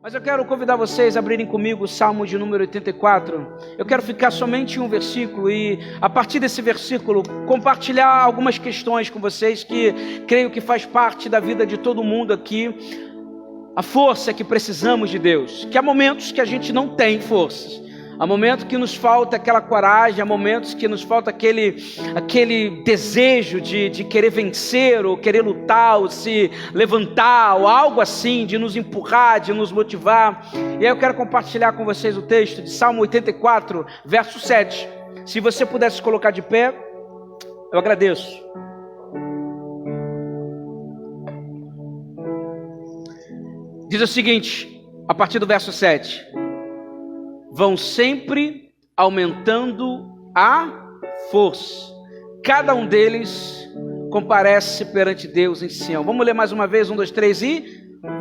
Mas eu quero convidar vocês a abrirem comigo o Salmo de número 84. Eu quero ficar somente em um versículo e, a partir desse versículo, compartilhar algumas questões com vocês que creio que faz parte da vida de todo mundo aqui. A força que precisamos de Deus. Que há momentos que a gente não tem forças. Há momentos que nos falta aquela coragem, há momentos que nos falta aquele desejo de querer vencer, ou querer lutar, ou se levantar, ou algo assim, de nos empurrar, de nos motivar. E aí eu quero compartilhar com vocês o texto de Salmo 84, verso 7. Se você pudesse colocar de pé, eu agradeço. Diz o seguinte, a partir do verso 7. Vão sempre aumentando a força. Cada um deles comparece perante Deus em Sião. Vamos ler mais uma vez, 1, 2, 3 e...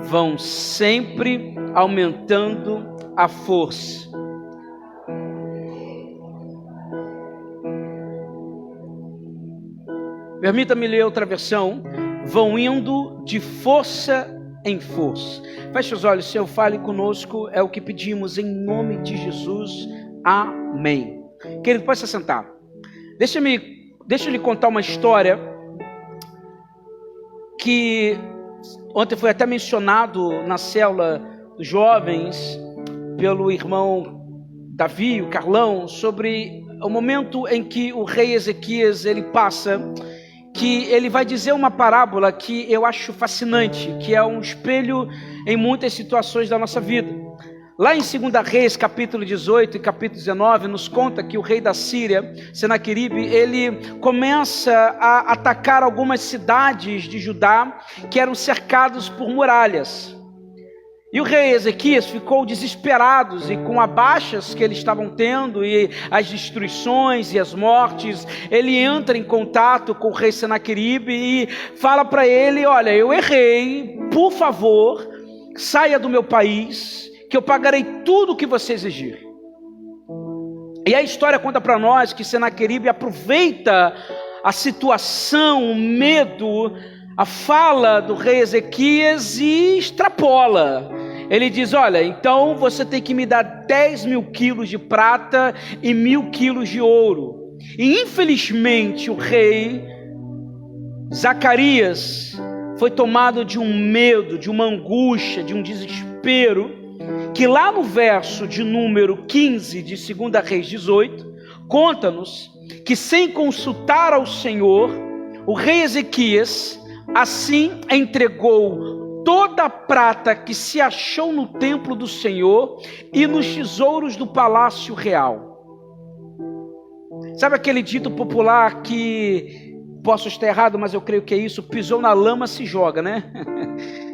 Vão sempre aumentando a força. Permita-me ler outra versão. Vão indo de força em força. Feche os olhos, Senhor, fale conosco, é o que pedimos em nome de Jesus, amém. Querido, pode se sentar. Deixa eu lhe contar uma história que ontem foi até mencionado na célula dos jovens pelo irmão Davi, o Carlão, sobre o momento em que o rei Ezequias ele passa, que ele vai dizer uma parábola que eu acho fascinante, que é um espelho em muitas situações da nossa vida. Lá em 2 Reis, capítulo 18 e capítulo 19, nos conta que o rei da Síria, Senaqueribe, ele começa a atacar algumas cidades de Judá que eram cercadas por muralhas. E o rei Ezequias ficou desesperado e com as baixas que eles estavam tendo e as destruições e as mortes, ele entra em contato com o rei Senaqueribe e fala para ele, olha, eu errei, por favor, saia do meu país, que eu pagarei tudo o que você exigir. E a história conta para nós que Senaqueribe aproveita a situação, o medo, a fala do rei Ezequias e extrapola. Ele diz, olha, então você tem que me dar 10 mil quilos de prata e 1.000 quilos de ouro. E infelizmente o rei Zacarias foi tomado de um medo, de uma angústia, de um desespero, que lá no verso de número 15 de 2 Reis 18, conta-nos que sem consultar ao Senhor, o rei Ezequias assim entregou toda a prata que se achou no templo do Senhor e nos tesouros do palácio real. Sabe aquele dito popular que, posso estar errado, mas eu creio que é isso, pisou na lama se joga, né?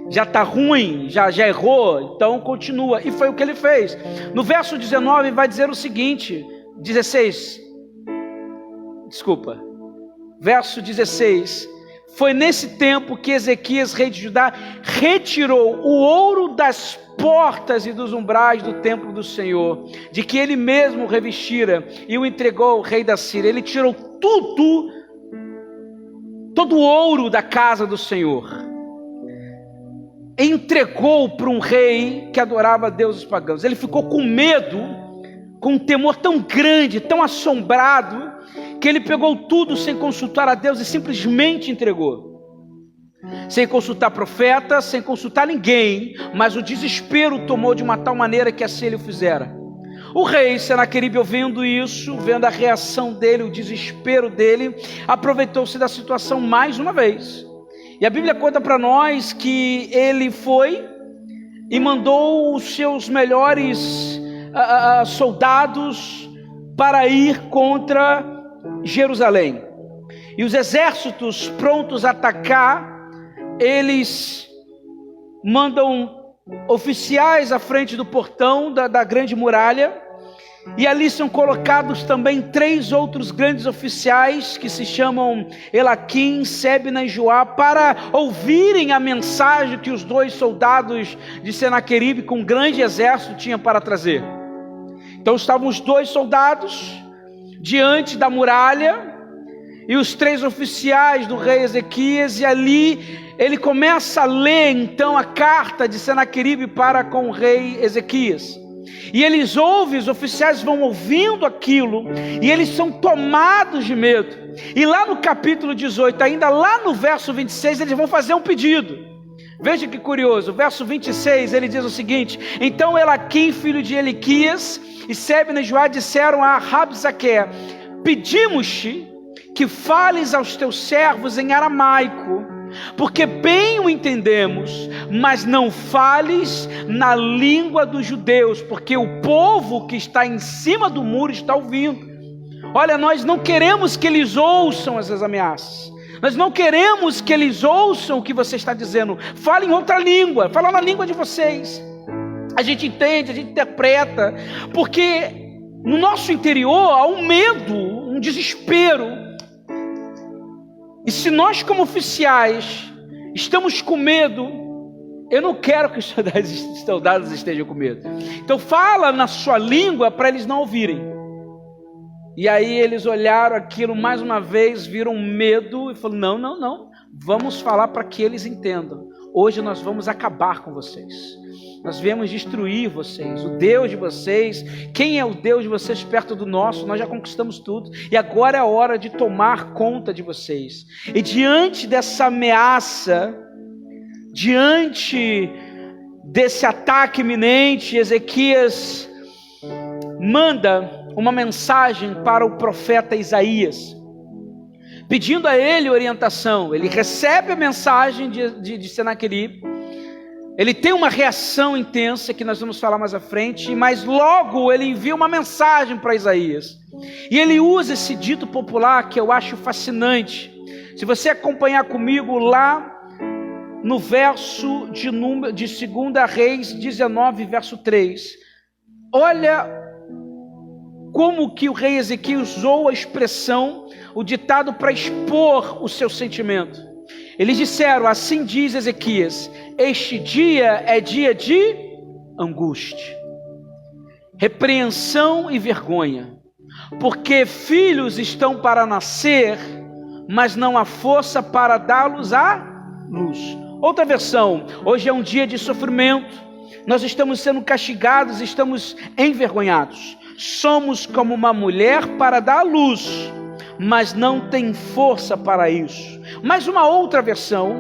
Já está ruim, já errou, então continua. E foi o que ele fez. No verso 19 vai dizer o seguinte, 16, verso 16, foi nesse tempo que Ezequias, rei de Judá, retirou o ouro das portas e dos umbrais do templo do Senhor, de que ele mesmo revestira, e o entregou ao rei da Síria. Ele tirou todo o ouro da casa do Senhor, e entregou para um rei que adorava deuses pagãos. Ele ficou com medo, com um temor tão grande, tão assombrado, que ele pegou tudo sem consultar a Deus e simplesmente entregou. Sem consultar profeta, sem consultar ninguém, mas o desespero tomou de uma tal maneira que assim ele o fizera. O rei Senaqueribe, ouvindo isso, vendo a reação dele, o desespero dele, aproveitou-se da situação mais uma vez. E a Bíblia conta para nós que ele foi e mandou os seus melhores soldados para ir contra Jerusalém. E os exércitos prontos a atacar, eles mandam oficiais à frente do portão da grande muralha, e ali são colocados também 3 outros grandes oficiais que se chamam Elaquim, Sebna e Joá, para ouvirem a mensagem que os 2 soldados de Senaqueribe com um grande exército tinham para trazer. Então estavam os 2 soldados diante da muralha, e os 3 oficiais do rei Ezequias, e ali ele começa a ler então a carta de Senaqueribe para com o rei Ezequias. E eles ouvem, os oficiais vão ouvindo aquilo, e eles são tomados de medo. E lá no capítulo 18, ainda lá no verso 26, eles vão fazer um pedido. Veja que curioso, o verso 26, ele diz o seguinte: então Elaquim, filho de Eliquias, e Sebna e Joá disseram a Rabsaque: pedimos-te que fales aos teus servos em aramaico, porque bem o entendemos, mas não fales na língua dos judeus, porque o povo que está em cima do muro está ouvindo. Olha, nós não queremos que eles ouçam essas ameaças, nós não queremos que eles ouçam o que você está dizendo. Fala em outra língua, fala na língua de vocês. A gente entende, a gente interpreta, porque no nosso interior há um medo, um desespero. E se nós como oficiais estamos com medo, eu não quero que os soldados estejam com medo. Então fala na sua língua para eles não ouvirem. E aí eles olharam aquilo mais uma vez, viram medo e falaram: não, vamos falar para que eles entendam. Hoje nós vamos acabar com vocês, nós viemos destruir vocês, o Deus de vocês. Quem é o Deus de vocês perto do nosso? Nós já conquistamos tudo, e agora é a hora de tomar conta de vocês. E diante dessa ameaça, diante desse ataque iminente, Ezequias manda uma mensagem para o profeta Isaías, pedindo a ele orientação. Ele recebe a mensagem de Senaqueribe, ele tem uma reação intensa que nós vamos falar mais à frente, mas logo ele envia uma mensagem para Isaías, e ele usa esse dito popular que eu acho fascinante. Se você acompanhar comigo lá no verso de 2 Reis 19, verso 3, olha como que o rei Ezequias usou a expressão, o ditado, para expor o seu sentimento. Eles disseram: assim diz Ezequias, este dia é dia de angústia, repreensão e vergonha, porque filhos estão para nascer, mas não há força para dá-los à luz. Outra versão: hoje é um dia de sofrimento, nós estamos sendo castigados, estamos envergonhados. Somos como uma mulher para dar à luz, mas não tem força para isso. Mais uma outra versão,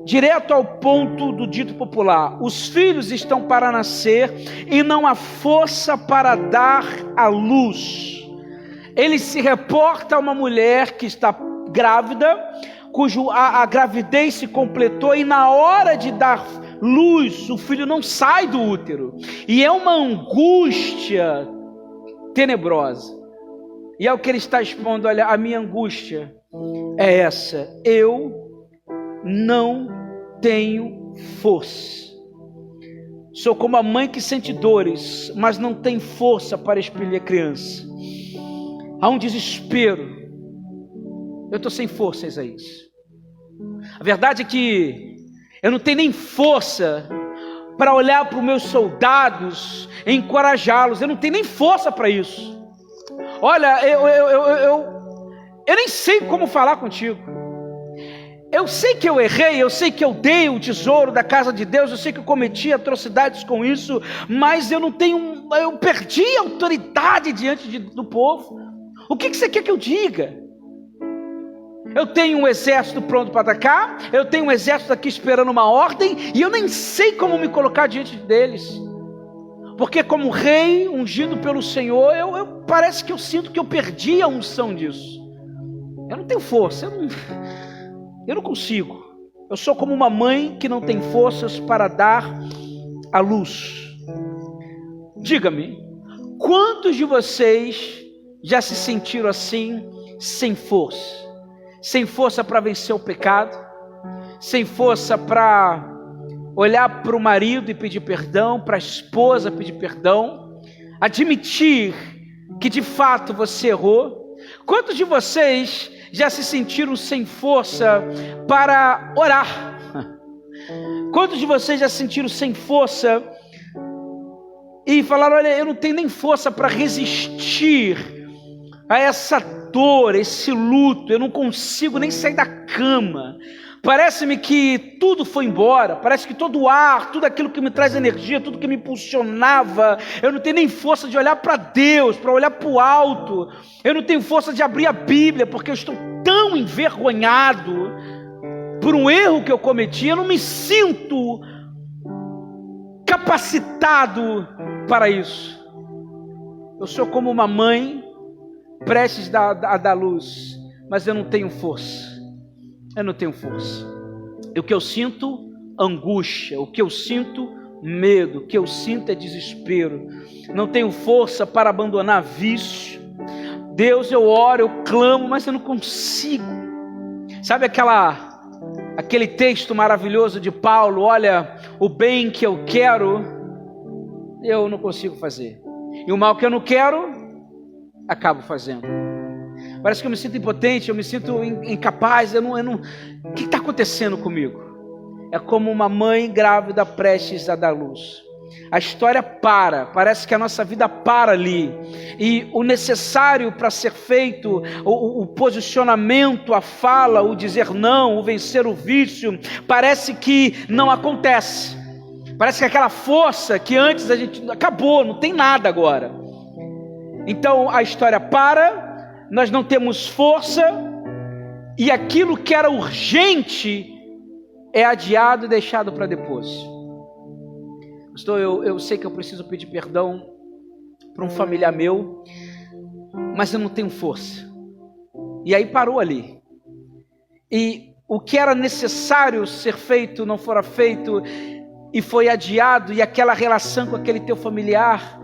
direto ao ponto do dito popular: os filhos estão para nascer e não há força para dar à luz. Ele se reporta a uma mulher que está grávida, cujo a gravidez se completou, e na hora de dar luz, o filho não sai do útero, e é uma angústia tenebrosa. E é o que ele está expondo: olha, a minha angústia é essa, eu não tenho força, sou como a mãe que sente dores, mas não tem força para expelir a criança. Há um desespero, eu estou sem força, Isaías. A verdade é que eu não tenho nem força para olhar para os meus soldados e encorajá-los, eu não tenho nem força para isso. Olha, eu nem sei como falar contigo. Eu sei que eu errei, eu sei que eu dei o tesouro da casa de Deus, eu sei que eu cometi atrocidades com isso, mas eu perdi a autoridade diante do povo. O que você quer que eu diga? Eu tenho um exército pronto para atacar, eu tenho um exército aqui esperando uma ordem, e eu nem sei como me colocar diante deles, porque como rei ungido pelo Senhor, parece que eu sinto que eu perdi a unção disso. Eu não tenho força, eu não consigo. Eu sou como uma mãe que não tem forças para dar à luz. Diga-me, quantos de vocês já se sentiram assim, sem força? Sem força para vencer o pecado, sem força para olhar para o marido e pedir perdão, para a esposa pedir perdão, admitir que de fato você errou. Quantos de vocês já se sentiram sem força para orar? Quantos de vocês já se sentiram sem força e falaram: olha, eu não tenho nem força para resistir a essa dor, esse luto. Eu não consigo nem sair da cama. Parece-me que tudo foi embora, parece que todo o ar, tudo aquilo que me traz energia, tudo que me impulsionava, eu não tenho nem força de olhar para Deus, para olhar para o alto, eu não tenho força de abrir a Bíblia, porque eu estou tão envergonhado por um erro que eu cometi, eu não me sinto capacitado para isso. Eu sou como uma mãe prestes a dar luz, mas eu não tenho força. Eu não tenho força. E o que eu sinto? Angústia. O que eu sinto? Medo. O que eu sinto é desespero. Não tenho força para abandonar vício. Deus, eu oro, eu clamo, mas eu não consigo. Sabe aquele texto maravilhoso de Paulo? Olha, o bem que eu quero, eu não consigo fazer. E o mal que eu não quero, acabo fazendo. Parece que eu me sinto impotente, eu me sinto incapaz, o que está acontecendo comigo? É como uma mãe grávida prestes a dar luz. A história parece que a nossa vida para ali. E o necessário para ser feito, o posicionamento, a fala, o dizer não, o vencer o vício, parece que não acontece. Parece que aquela força que antes a gente acabou, não tem nada agora. Então a história para. Nós não temos força, e aquilo que era urgente é adiado e deixado para depois. Pastor, eu sei que eu preciso pedir perdão para um familiar meu, mas eu não tenho força. E aí parou ali. E o que era necessário ser feito não fora feito, e foi adiado, e aquela relação com aquele teu familiar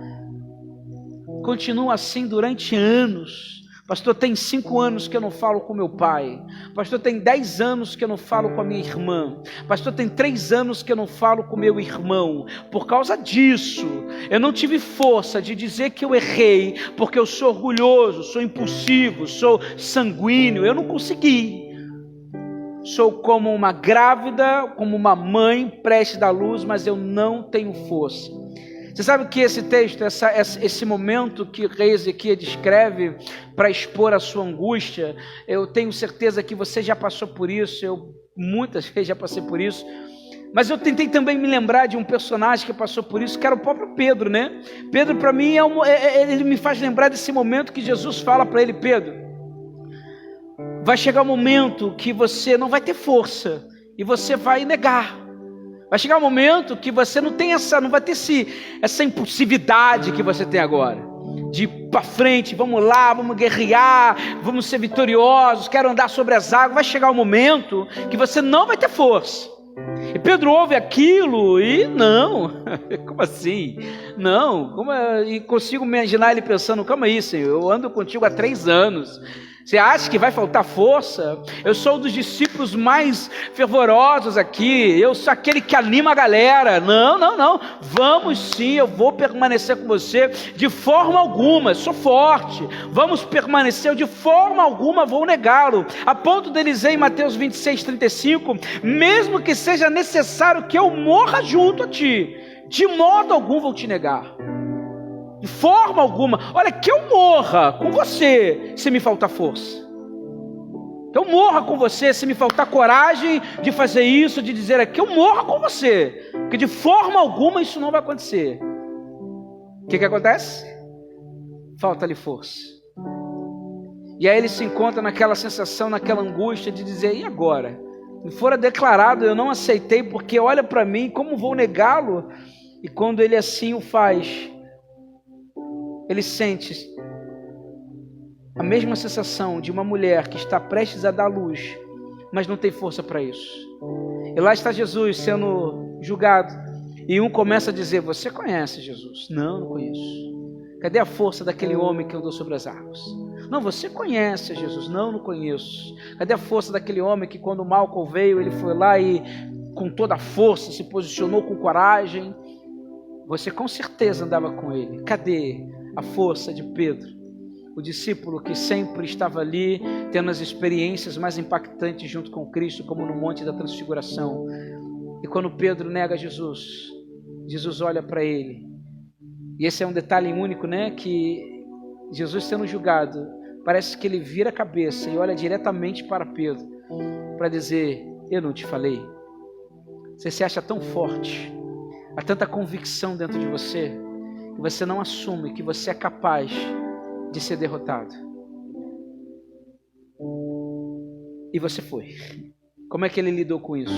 continua assim durante anos. Pastor, tem 5 anos que eu não falo com meu pai. Pastor, tem 10 anos que eu não falo com a minha irmã. Pastor, tem 3 anos que eu não falo com meu irmão. Por causa disso, eu não tive força de dizer que eu errei, porque eu sou orgulhoso, sou impulsivo, sou sanguíneo. Eu não consegui. Sou como uma grávida, como uma mãe prestes a dar luz, mas eu não tenho força. Você sabe que esse texto, esse momento que o rei Ezequias descreve para expor a sua angústia, eu tenho certeza que você já passou por isso, eu muitas vezes já passei por isso, mas eu tentei também me lembrar de um personagem que passou por isso, que era o próprio Pedro, né? Pedro, para mim, ele me faz lembrar desse momento que Jesus fala para ele: Pedro, vai chegar um momento que você não vai ter força e você vai negar. Vai chegar um momento que você não vai ter essa impulsividade que você tem agora, de ir para frente, vamos lá, vamos guerrear, vamos ser vitoriosos, quero andar sobre as águas. Vai chegar um momento que você não vai ter força. E Pedro ouve aquilo e não, como assim? Não, e consigo imaginar ele pensando: calma aí, Senhor, eu ando contigo há 3 anos. Você acha que vai faltar força? Eu sou um dos discípulos mais fervorosos aqui. Eu sou aquele que anima a galera. Não. Vamos sim, eu vou permanecer com você. De forma alguma, sou forte. Vamos permanecer, de forma alguma vou negá-lo. A ponto dele dizer em Mateus 26:35: mesmo que seja necessário que eu morra junto a ti, de modo algum vou te negar. De forma alguma. Olha, que eu morra com você se me faltar força. Que eu morra com você se me faltar coragem de fazer isso, de dizer aqui, eu morra com você. Porque de forma alguma isso não vai acontecer. O que acontece? Falta-lhe força. E aí ele se encontra naquela sensação, naquela angústia de dizer: e agora? Me fora declarado, eu não aceitei, porque olha para mim, como vou negá-lo? E quando ele assim o faz, ele sente a mesma sensação de uma mulher que está prestes a dar luz, mas não tem força para isso. E lá está Jesus sendo julgado, e um começa a dizer: você conhece Jesus? Não conheço. Cadê a força daquele homem que andou sobre as águas? Não, você conhece Jesus? Não conheço. Cadê a força daquele homem que, quando o Malcolm veio, ele foi lá e com toda a força se posicionou com coragem? Você com certeza andava com ele. Cadê a força de Pedro, o discípulo que sempre estava ali, tendo as experiências mais impactantes junto com Cristo, como no Monte da Transfiguração? E quando Pedro nega Jesus, Jesus olha para ele. E esse é um detalhe único, né? Que Jesus sendo julgado, parece que ele vira a cabeça e olha diretamente para Pedro, para dizer: eu não te falei? Você se acha tão forte, há tanta convicção dentro de você, que você não assume que você é capaz de ser derrotado. E você foi. Como é que ele lidou com isso?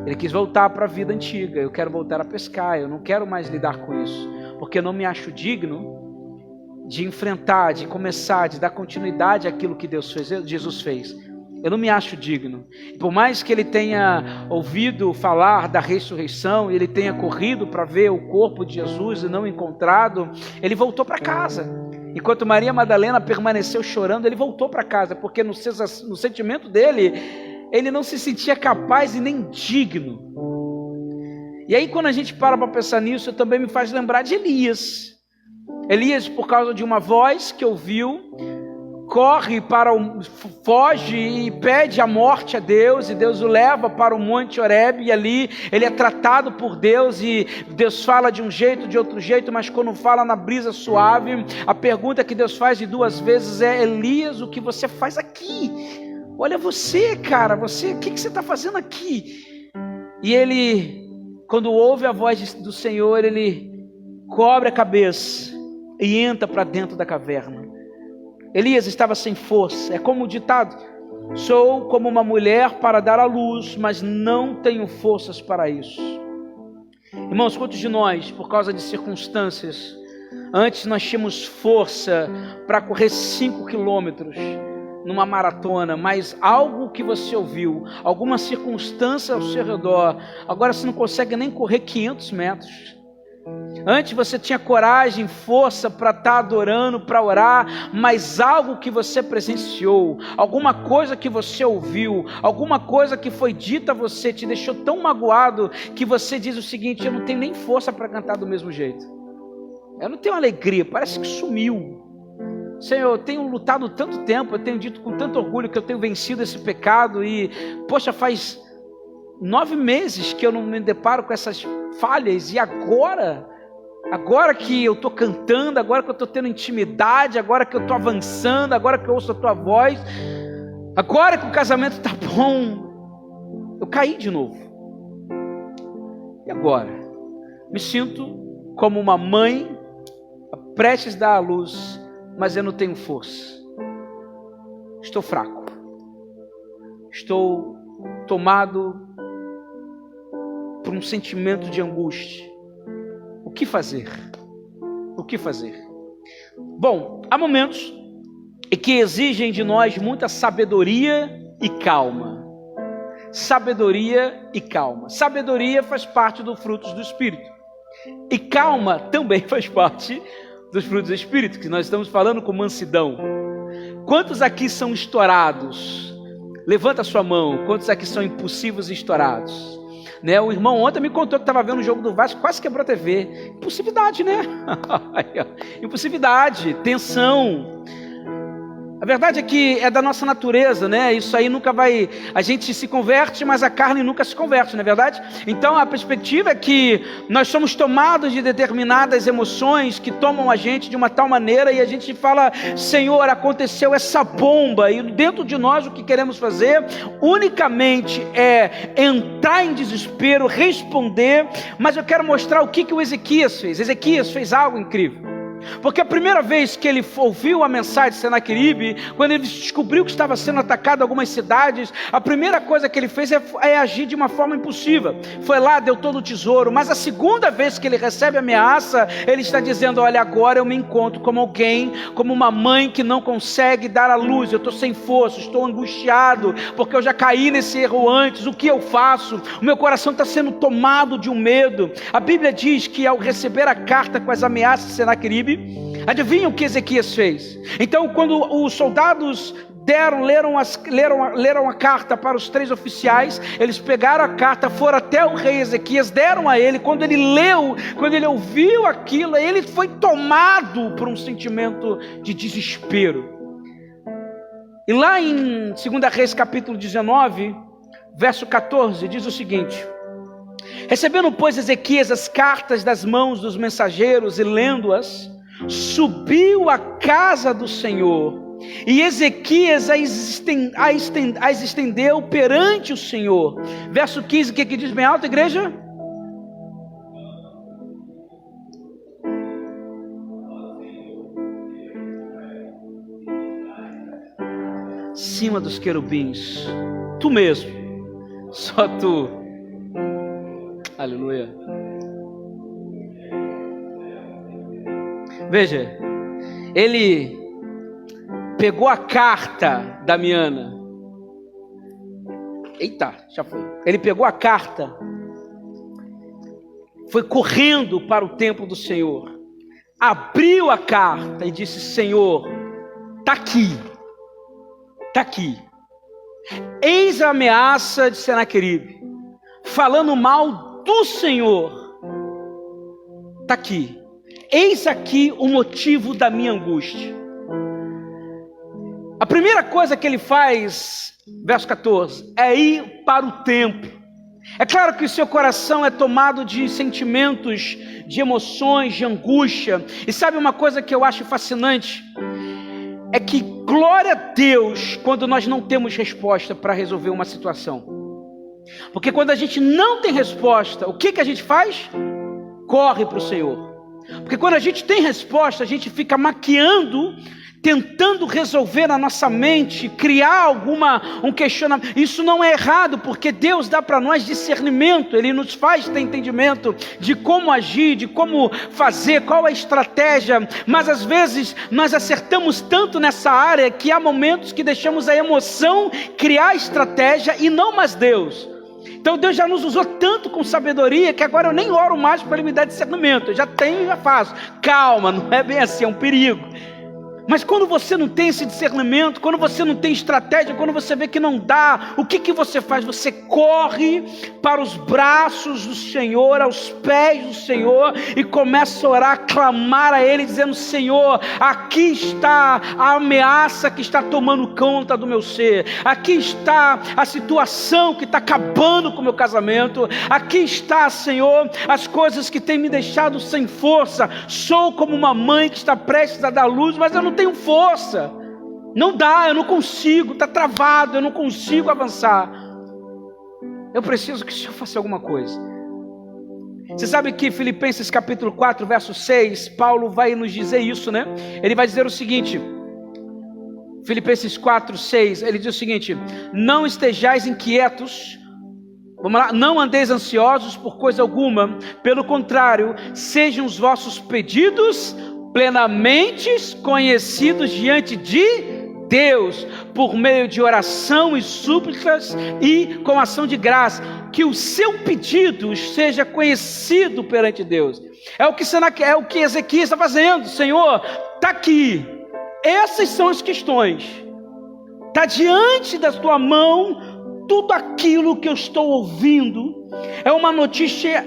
Ele quis voltar para a vida antiga. Eu quero voltar a pescar, eu não quero mais lidar com isso, porque eu não me acho digno de enfrentar, de começar, de dar continuidade àquilo que Jesus fez. Eu não me acho digno. Por mais que ele tenha ouvido falar da ressurreição, ele tenha corrido para ver o corpo de Jesus e não encontrado, ele voltou para casa. Enquanto Maria Madalena permaneceu chorando, ele voltou para casa, porque no sentimento dele, ele não se sentia capaz e nem digno. E aí, quando a gente para pensar nisso, também me faz lembrar de Elias. Elias, por causa de uma voz que ouviu, foge e pede a morte a Deus, e Deus o leva para o Monte Horebe, e ali ele é tratado por Deus, e Deus fala de um jeito, de outro jeito, mas quando fala na brisa suave, a pergunta que Deus faz de 2 vezes é: Elias, o que você faz aqui? Olha você, cara, o que você está fazendo aqui? E ele, quando ouve a voz do Senhor, ele cobre a cabeça e entra para dentro da caverna. Elias estava sem força. É como o ditado: sou como uma mulher para dar à luz, mas não tenho forças para isso. Irmãos, quantos de nós, por causa de circunstâncias, antes nós tínhamos força para correr 5 quilômetros numa maratona, mas algo que você ouviu, alguma circunstância ao seu redor, agora você não consegue nem correr 500 metros. Antes você tinha coragem, força para estar adorando, para orar, mas algo que você presenciou, alguma coisa que você ouviu, alguma coisa que foi dita a você, te deixou tão magoado, que você diz o seguinte: eu não tenho nem força para cantar do mesmo jeito. Eu não tenho alegria, parece que sumiu. Senhor, eu tenho lutado tanto tempo, eu tenho dito com tanto orgulho que eu tenho vencido esse pecado, e, poxa, faz 9 meses que eu não me deparo com essas falhas, e agora que eu estou cantando, agora que eu estou tendo intimidade, agora que eu estou avançando, agora que eu ouço a tua voz, agora que o casamento está bom, eu caí de novo. E agora? Me sinto como uma mãe prestes a dar à luz, mas eu não tenho força. Estou fraco. Estou tomado por um sentimento de angústia. O que fazer? O que fazer? Bom, há momentos em que exigem de nós muita sabedoria e calma. Sabedoria e calma. Sabedoria faz parte dos frutos do Espírito. E calma também faz parte dos frutos do Espírito, que nós estamos falando com mansidão. Quantos aqui são estourados? Levanta a sua mão. Quantos aqui são impulsivos e estourados? Né? O irmão ontem me contou que estava vendo o jogo do Vasco, quase quebrou a TV. Impulsividade, né? Impulsividade, tensão. A verdade é que é da nossa natureza, né? Isso aí nunca vai... A gente se converte, mas a carne nunca se converte, não é verdade? Então a perspectiva é que nós somos tomados de determinadas emoções que tomam a gente de uma tal maneira, e a gente fala: Senhor, aconteceu essa bomba, e dentro de nós o que queremos fazer unicamente é entrar em desespero, responder. Mas eu quero mostrar o que o Ezequias fez. Ezequias fez algo incrível. Porque a primeira vez que ele ouviu a mensagem de Senaqueribe, quando ele descobriu que estava sendo atacado algumas cidades, a primeira coisa que ele fez é agir de uma forma impulsiva. Foi lá, deu todo o tesouro. Mas a segunda vez que ele recebe a ameaça, ele está dizendo: olha, agora eu me encontro como alguém, como uma mãe que não consegue dar à luz. Eu estou sem força, estou angustiado, porque eu já caí nesse erro antes. O que eu faço? O meu coração está sendo tomado de um medo. A Bíblia diz que ao receber a carta com as ameaças de Senaqueribe, adivinha o que Ezequias fez? Então, quando os soldados leram a carta para os 3 oficiais, eles pegaram a carta, foram até o rei Ezequias, deram a ele. Quando ele leu, quando ele ouviu aquilo, ele foi tomado por um sentimento de desespero. E lá em 2 Reis capítulo 19, verso 14, diz o seguinte: recebendo, pois, Ezequias as cartas das mãos dos mensageiros e lendo-as, subiu à casa do Senhor e Ezequias as estendeu perante o Senhor. Verso 15, o que diz bem alto, igreja? Cima dos querubins, tu mesmo, só tu. Aleluia. Veja, ele pegou a carta da Miana. Eita, já foi. Ele pegou a carta, foi correndo para o templo do Senhor, abriu a carta e disse: Senhor, está aqui, está aqui. Eis a ameaça de Senaqueribe, falando mal do Senhor. Está aqui. Eis aqui o motivo da minha angústia. A primeira coisa que ele faz, verso 14, é ir para o templo. É claro que o seu coração é tomado de sentimentos, de emoções, de angústia. E sabe uma coisa que eu acho fascinante? É que glória a Deus quando nós não temos resposta para resolver uma situação. Porque quando a gente não tem resposta, o que a gente faz? Corre para o Senhor. Porque quando a gente tem resposta, a gente fica maquiando, tentando resolver na nossa mente, criar um questionamento. Isso não é errado, porque Deus dá para nós discernimento, Ele nos faz ter entendimento de como agir, de como fazer, qual é a estratégia. Mas às vezes nós acertamos tanto nessa área que há momentos que deixamos a emoção criar a estratégia e não mais Deus. Então Deus já nos usou tanto com sabedoria que agora eu nem oro mais para Ele me dar discernimento. Eu já tenho e já faço. Calma, não é bem assim, é um perigo. Mas quando você não tem esse discernimento, quando você não tem estratégia, quando você vê que não dá, o que você faz? Você corre para os braços do Senhor, aos pés do Senhor, e começa a orar, clamar a Ele, dizendo: Senhor, aqui está a ameaça que está tomando conta do meu ser, aqui está a situação que está acabando com o meu casamento, aqui está, Senhor, as coisas que têm me deixado sem força. Sou como uma mãe que está prestes a dar luz, mas eu não tenho força, não dá, eu não consigo, está travado, eu não consigo avançar. Eu preciso que o Senhor faça alguma coisa. Você sabe que Filipenses capítulo 4, verso 6, Paulo vai nos dizer isso, né? Ele vai dizer o seguinte, Filipenses 4, 6, ele diz o seguinte: não estejais inquietos, vamos lá, não andeis ansiosos por coisa alguma, pelo contrário, sejam os vossos pedidos plenamente conhecidos diante de Deus, por meio de oração e súplicas e com ação de graça, que o seu pedido seja conhecido perante Deus. É o que Ezequias está fazendo. Senhor, está aqui, essas são as questões, está diante da tua mão. Tudo aquilo que eu estou ouvindo é uma notícia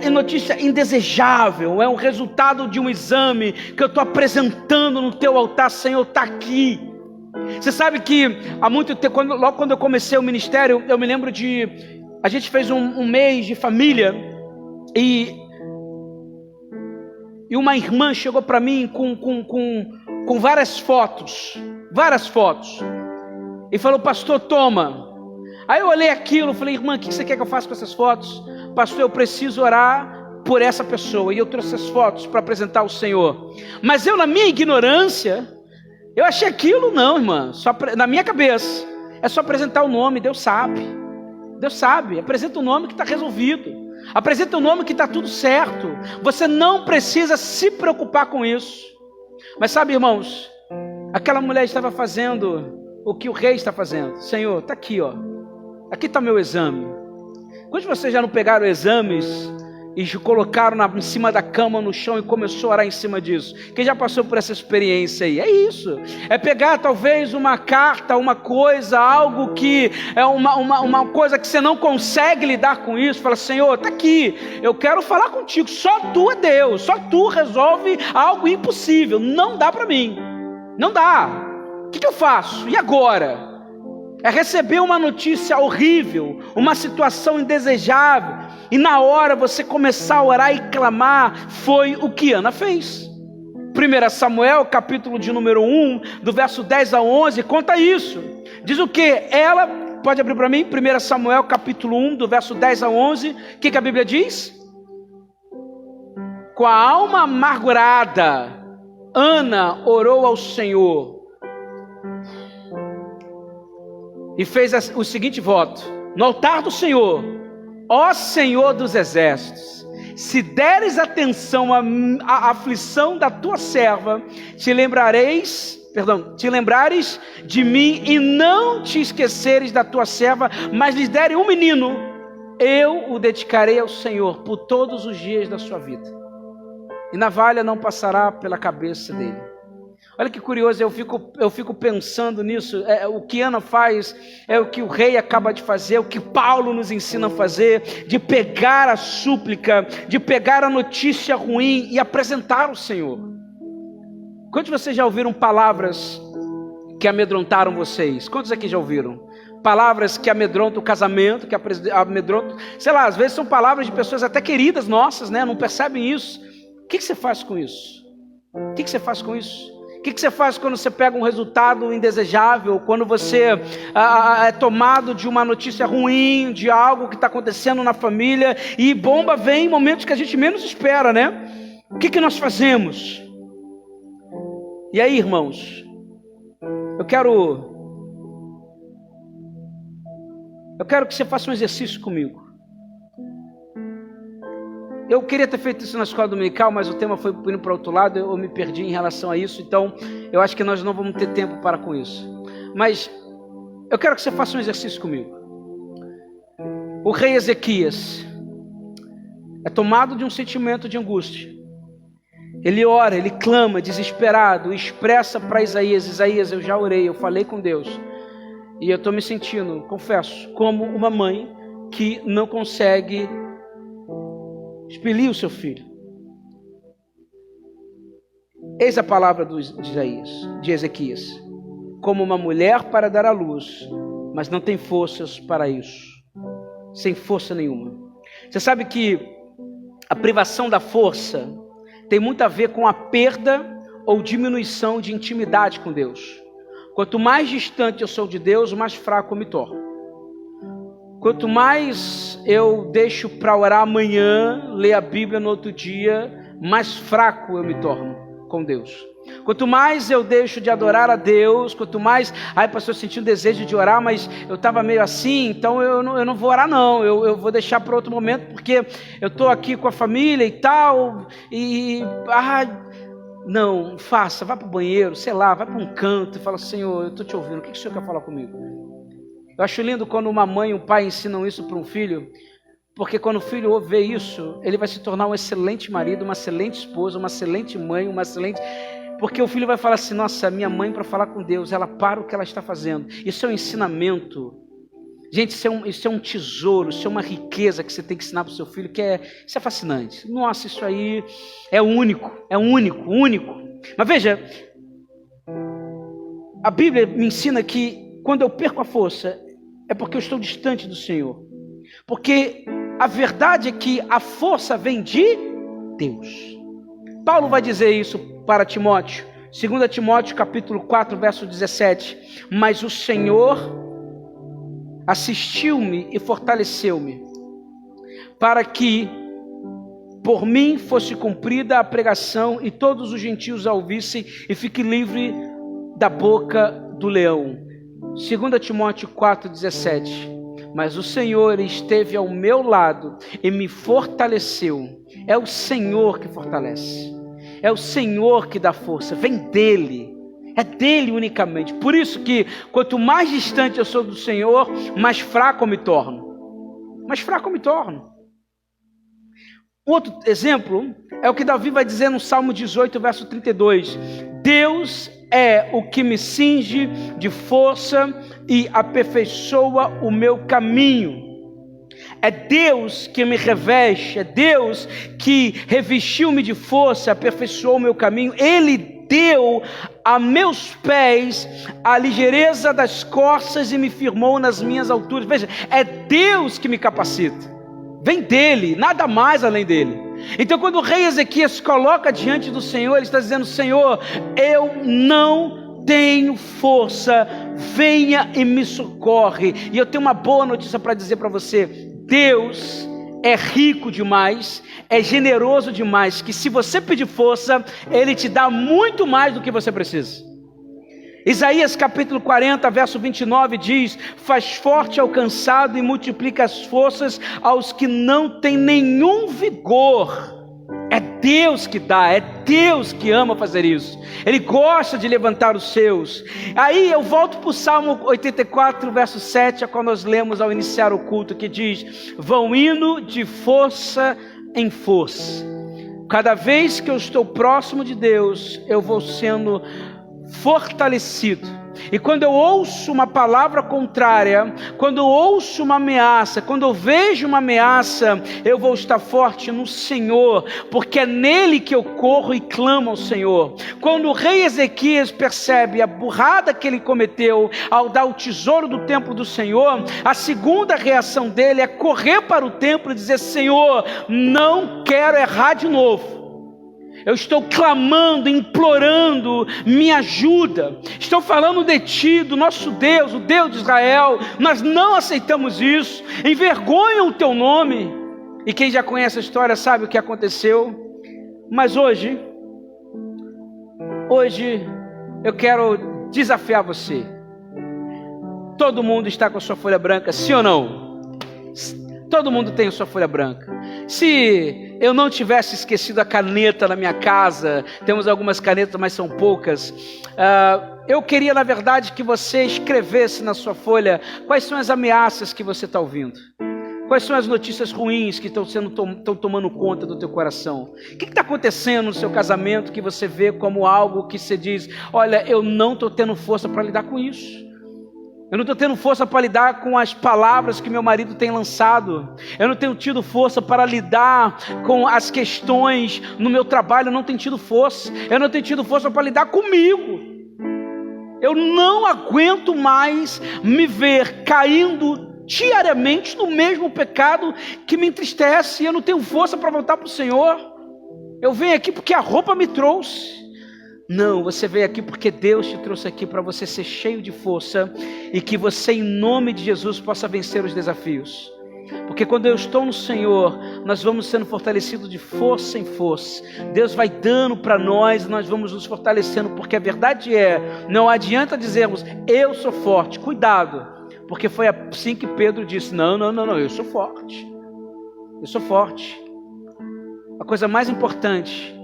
indesejável, é um resultado de um exame que eu estou apresentando no teu altar. Senhor, está aqui. Você sabe que há muito tempo, logo quando eu comecei o ministério, eu me lembro a gente fez um mês de família, e uma irmã chegou para mim com várias fotos, e falou: pastor, toma. Aí eu olhei aquilo e falei: irmã, o que você quer que eu faça com essas fotos? Pastor, eu preciso orar por essa pessoa. E eu trouxe essas fotos para apresentar ao Senhor. Mas eu, na minha ignorância, eu achei aquilo, não, irmã, na minha cabeça, é só apresentar o nome. Deus sabe, apresenta o nome que está resolvido, apresenta o nome que está tudo certo. Você não precisa se preocupar com isso. Mas sabe, irmãos, aquela mulher estava fazendo o que o rei está fazendo. Senhor, está aqui, ó. Aqui está meu exame. Quantos de vocês já não pegaram exames e colocaram em cima da cama, no chão, e começou a orar em cima disso? Quem já passou por essa experiência aí? É isso. É pegar talvez uma carta, uma coisa, algo que é uma coisa que você não consegue lidar com isso. Fala: Senhor, está aqui, eu quero falar contigo. Só tu é Deus, só tu resolve algo impossível. Não dá para mim, não dá. O que eu faço? E agora? É receber uma notícia horrível, uma situação indesejável, e na hora você começar a orar e clamar. Foi o que Ana fez. 1 Samuel, capítulo de número 1, do verso 10 a 11, conta isso. Diz o quê? Ela, pode abrir para mim, 1 Samuel, capítulo 1, do verso 10 a 11, o que a Bíblia diz? Com a alma amargurada, Ana orou ao Senhor e fez o seguinte voto: no altar do Senhor, ó Senhor dos exércitos, se deres atenção à aflição da tua serva, te lembrares de mim e não te esqueceres da tua serva, mas lhes derem um menino, eu o dedicarei ao Senhor por todos os dias da sua vida, e navalha não passará pela cabeça dele. Olha que curioso, eu fico pensando nisso. O que Ana faz é o que o rei acaba de fazer, o que Paulo nos ensina a fazer, de pegar a súplica, de pegar a notícia ruim e apresentar ao Senhor. Quantos de vocês já ouviram palavras que amedrontaram vocês? Quantos aqui já ouviram? Palavras que amedrontam o casamento, que amedrontam, sei lá, às vezes são palavras de pessoas até queridas nossas, né? Não percebem isso. O que você faz com isso? O que você faz com isso? O que você faz quando você pega um resultado indesejável, quando você é tomado de uma notícia ruim, de algo que está acontecendo na família, e bomba vem em momentos que a gente menos espera, né? O que nós fazemos? E aí, irmãos, eu quero que você faça um exercício comigo. Eu queria ter feito isso na escola dominical, mas o tema foi indo para o outro lado, eu me perdi em relação a isso, então eu acho que nós não vamos ter tempo para com isso. Mas eu quero que você faça um exercício comigo. O rei Ezequias é tomado de um sentimento de angústia. Ele ora, ele clama, desesperado, expressa para Isaías: Isaías, eu já orei, eu falei com Deus, e eu estou me sentindo, confesso, como uma mãe que não consegue expelir o seu filho. Eis a palavra de Ezequias: como uma mulher para dar à luz, mas não tem forças para isso, sem força nenhuma. Você sabe que a privação da força tem muito a ver com a perda ou diminuição de intimidade com Deus. Quanto mais distante eu sou de Deus, mais fraco eu me torno. Quanto mais eu deixo para orar amanhã, ler a Bíblia no outro dia, mais fraco eu me torno com Deus. Quanto mais eu deixo de adorar a Deus, quanto mais, pastor, eu senti um desejo de orar, mas eu estava meio assim, então eu não vou orar não, eu vou deixar para outro momento, porque eu estou aqui com a família e tal, não, vá para o banheiro, sei lá, vai para um canto e fala: Senhor, eu estou te ouvindo, o que o Senhor quer falar comigo? Eu acho lindo quando uma mãe e um pai ensinam isso para um filho, porque quando o filho vê isso, ele vai se tornar um excelente marido, uma excelente esposa, uma excelente mãe, porque o filho vai falar assim: nossa, minha mãe, para falar com Deus, ela para o que ela está fazendo. Isso é um ensinamento. Gente, isso é um tesouro, isso é uma riqueza que você tem que ensinar para o seu filho, isso é fascinante. Nossa, isso aí é único. Mas veja, a Bíblia me ensina que quando eu perco a força, é porque eu estou distante do Senhor. Porque a verdade é que a força vem de Deus. Paulo vai dizer isso para Timóteo, 2 Timóteo capítulo 4, verso 17. Mas o Senhor assistiu-me e fortaleceu-me, para que por mim fosse cumprida a pregação e todos os gentios a ouvissem, e fique livre da boca do leão. 2 Timóteo 4,17. Mas o Senhor esteve ao meu lado e me fortaleceu. É o Senhor que fortalece, é o Senhor que dá força, vem dele, é dele unicamente. Por isso que quanto mais distante eu sou do Senhor, mais fraco eu me torno. Outro exemplo é o que Davi vai dizer no Salmo 18, verso 32. Deus é o que me cinge de força e aperfeiçoa o meu caminho. É Deus que me reveste, é Deus que revestiu-me de força, aperfeiçoou o meu caminho. Ele deu a meus pés a ligeireza das corças e me firmou nas minhas alturas. Veja, é Deus que me capacita. Vem dele, nada mais além dele. Então, quando o rei Ezequias se coloca diante do Senhor, ele está dizendo: Senhor, eu não tenho força, venha e me socorre. E eu tenho uma boa notícia para dizer para você: Deus é rico demais, é generoso demais, que se você pedir força, Ele te dá muito mais do que você precisa. Isaías capítulo 40, verso 29 diz: faz forte ao cansado e multiplica as forças aos que não têm nenhum vigor. É Deus que dá, é Deus que ama fazer isso. Ele gosta de levantar os seus. Aí eu volto para o Salmo 84, verso 7, a qual nós lemos ao iniciar o culto, que diz: vão indo de força em força. Cada vez que eu estou próximo de Deus, eu vou sendo fortalecido. E quando eu ouço uma palavra contrária, quando eu ouço uma ameaça, quando eu vejo uma ameaça, eu vou estar forte no Senhor, porque é nele que eu corro e clamo ao Senhor. Quando o rei Ezequias percebe a burrada que ele cometeu ao dar o tesouro do templo do Senhor, a segunda reação dele é correr para o templo e dizer: Senhor, não quero errar de novo. Eu estou clamando, implorando, me ajuda. Estou falando de ti, do nosso Deus, o Deus de Israel. Nós não aceitamos isso. Envergonha o teu nome. E quem já conhece a história sabe o que aconteceu. Mas hoje eu quero desafiar você. Todo mundo está com a sua folha branca, sim ou não? Todo mundo tem a sua folha branca. Se eu não tivesse esquecido a caneta na minha casa, temos algumas canetas, mas são poucas, eu queria, na verdade, que você escrevesse na sua folha quais são as ameaças que você está ouvindo. Quais são as notícias ruins que estão tomando conta do teu coração? O que está acontecendo no seu casamento que você vê como algo que você diz: olha, eu não estou tendo força para lidar com isso. Eu não estou tendo força para lidar com as palavras que meu marido tem lançado. Eu não tenho tido força para lidar com as questões no meu trabalho. Eu não tenho tido força. Eu não tenho tido força para lidar comigo. Eu não aguento mais me ver caindo diariamente no mesmo pecado que me entristece. Eu não tenho força para voltar para o Senhor. Eu venho aqui porque a roupa me trouxe. Não, você veio aqui porque Deus te trouxe aqui para você ser cheio de força e que você, em nome de Jesus, possa vencer os desafios. Porque quando eu estou no Senhor, nós vamos sendo fortalecidos de força em força. Deus vai dando para nós e nós vamos nos fortalecendo, porque a verdade é, não adianta dizermos: eu sou forte. Cuidado, porque foi assim que Pedro disse: não, eu sou forte. Eu sou forte. A coisa mais importante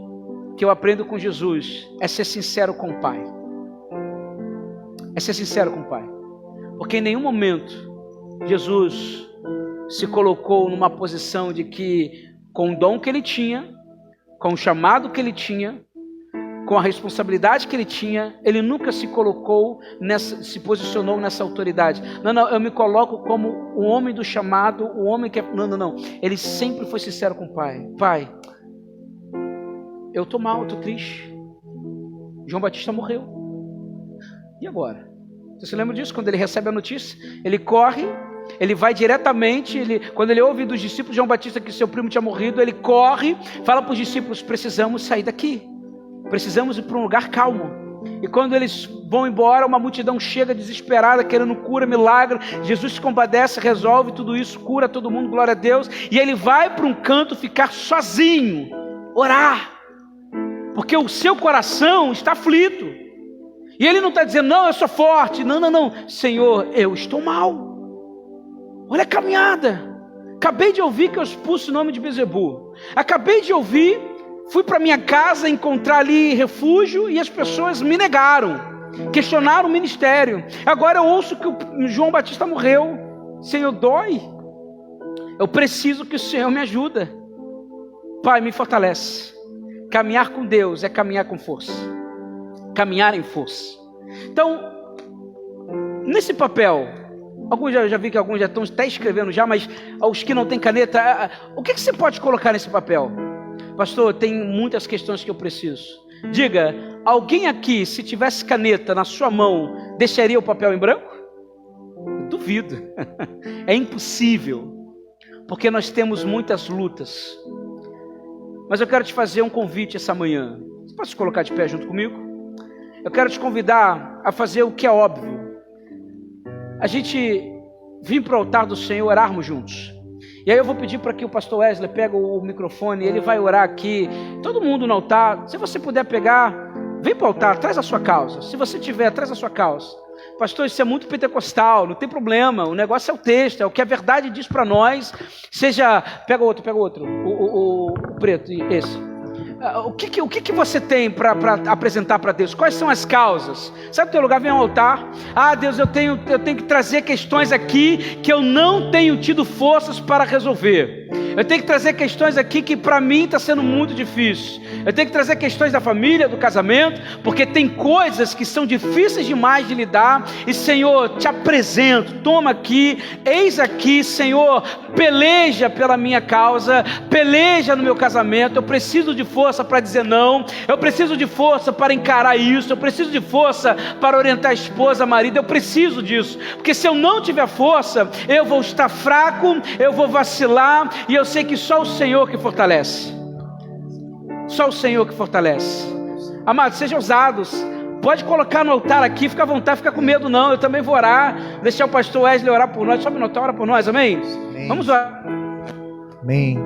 que eu aprendo com Jesus é ser sincero com o Pai. É ser sincero com o Pai. Porque em nenhum momento Jesus se colocou numa posição de que, com o dom que ele tinha, com o chamado que ele tinha, com a responsabilidade que ele tinha, ele nunca se colocou se posicionou nessa autoridade. Não, eu me coloco como o homem do chamado, o homem que é... Não. Ele sempre foi sincero com o Pai. Pai, eu estou mal, estou triste. João Batista morreu. E agora? Você se lembra disso? Quando ele recebe a notícia, ele corre, ele vai diretamente, quando ele ouve dos discípulos de João Batista que seu primo tinha morrido, ele corre, fala para os discípulos: precisamos sair daqui. Precisamos ir para um lugar calmo. E quando eles vão embora, uma multidão chega desesperada, querendo cura, milagre. Jesus se compadece, resolve tudo isso, cura todo mundo, glória a Deus. E ele vai para um canto ficar sozinho, orar. Porque o seu coração está aflito. E ele não está dizendo: não, eu sou forte. Não. Senhor, eu estou mal. Olha a caminhada. Acabei de ouvir que eu expulso o nome de Bezebu. Acabei de ouvir, fui para minha casa encontrar ali refúgio e as pessoas me negaram. Questionaram o ministério. Agora eu ouço que o João Batista morreu. Senhor, dói. Eu preciso que o Senhor me ajude. Pai, me fortalece. Caminhar com Deus é caminhar com força. Caminhar em força. Então, nesse papel, alguns já vi que alguns já estão até escrevendo já, mas os que não têm caneta, o que você pode colocar nesse papel? Pastor, tem muitas questões que eu preciso. Diga, alguém aqui, se tivesse caneta na sua mão, deixaria o papel em branco? Eu duvido. É impossível. Porque nós temos muitas lutas. Mas eu quero te fazer um convite essa manhã. Você pode se colocar de pé junto comigo? Eu quero te convidar a fazer o que é óbvio. A gente vir para o altar do Senhor, orarmos juntos. E aí eu vou pedir para que o pastor Wesley pegue o microfone, ele vai orar aqui. Todo mundo no altar, se você puder pegar, vem para o altar, traz a sua causa. Se você tiver, traz a sua causa. Pastor, isso é muito pentecostal, não tem problema. O negócio é o texto, é o que a verdade diz para nós. Seja, pega outro, o preto, esse. O que você tem para apresentar para Deus? Quais são as causas? Sai do teu lugar, vem ao altar. Ah, Deus, eu tenho que trazer questões aqui que eu não tenho tido forças para resolver. Eu tenho que trazer questões aqui que para mim está sendo muito difícil. Eu tenho que trazer questões da família, do casamento, porque tem coisas que são difíceis demais de lidar. E Senhor, te apresento, toma aqui, eis aqui, Senhor, peleja pela minha causa, peleja no meu casamento. Eu preciso de força para dizer não, eu preciso de força para encarar isso, eu preciso de força para orientar a esposa, marido, eu preciso disso, porque se eu não tiver força, eu vou estar fraco, eu vou vacilar, e eu sei que só o Senhor que fortalece. Só o Senhor que fortalece. Amados, sejam ousados. Pode colocar no altar aqui, fica à vontade, fica com medo não. Eu também vou orar, deixar o pastor Wesley orar por nós. Sobe no altar, ora por nós, amém? Amém. Vamos orar. Amém.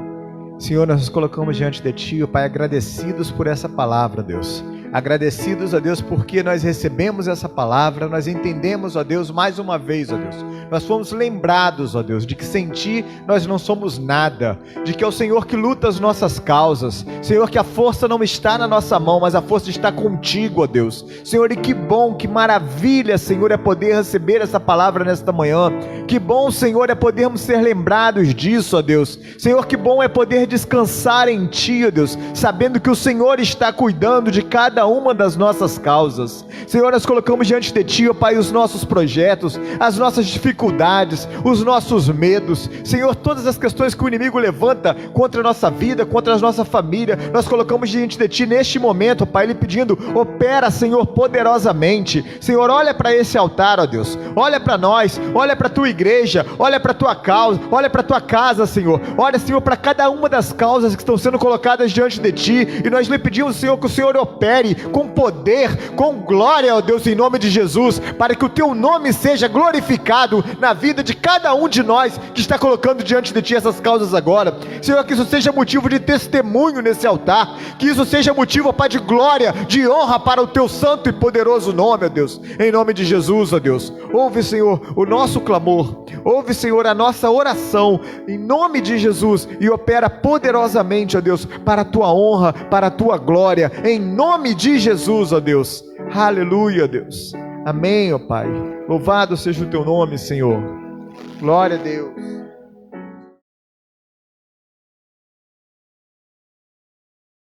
Senhor, nós nos colocamos diante de Ti, ó Pai, agradecidos por essa palavra, Deus. Agradecidos, ó Deus, porque nós recebemos essa palavra, nós entendemos, ó Deus, mais uma vez, ó Deus, nós fomos lembrados, ó Deus, de que sem Ti nós não somos nada, de que é o Senhor que luta as nossas causas, Senhor, que a força não está na nossa mão, mas a força está contigo, ó Deus. Senhor, e que bom, que maravilha, Senhor, é poder receber essa palavra nesta manhã. Que bom, Senhor, é podermos ser lembrados disso, ó Deus. Senhor, que bom é poder descansar em Ti, ó Deus, sabendo que o Senhor está cuidando de cada uma das nossas causas. Senhor, nós colocamos diante de Ti, ó Pai, os nossos projetos, as nossas dificuldades, os nossos medos, Senhor, todas as questões que o inimigo levanta contra a nossa vida, contra a nossa família, nós colocamos diante de Ti neste momento, ó Pai, Ele pedindo, opera, Senhor, poderosamente. Senhor, olha para esse altar, ó Deus, olha para nós, olha para a Tua igreja, olha para a Tua causa, olha para a Tua casa, Senhor, olha, Senhor, para cada uma das causas que estão sendo colocadas diante de Ti, e nós lhe pedimos, Senhor, que o Senhor opere com poder, com glória, ó Deus, em nome de Jesus, para que o Teu nome seja glorificado na vida de cada um de nós que está colocando diante de Ti essas causas agora. Senhor, que isso seja motivo de testemunho nesse altar, que isso seja motivo, ó Pai, de glória, de honra para o Teu santo e poderoso nome, ó Deus, em nome de Jesus, ó Deus. Ouve, Senhor, o nosso clamor, ouve, Senhor, a nossa oração, em nome de Jesus, e opera poderosamente, ó Deus, para a Tua honra, para a Tua glória, em nome de Jesus, ó Deus. Aleluia, Deus. Amém, ó Pai. Louvado seja o Teu nome, Senhor. Glória a Deus.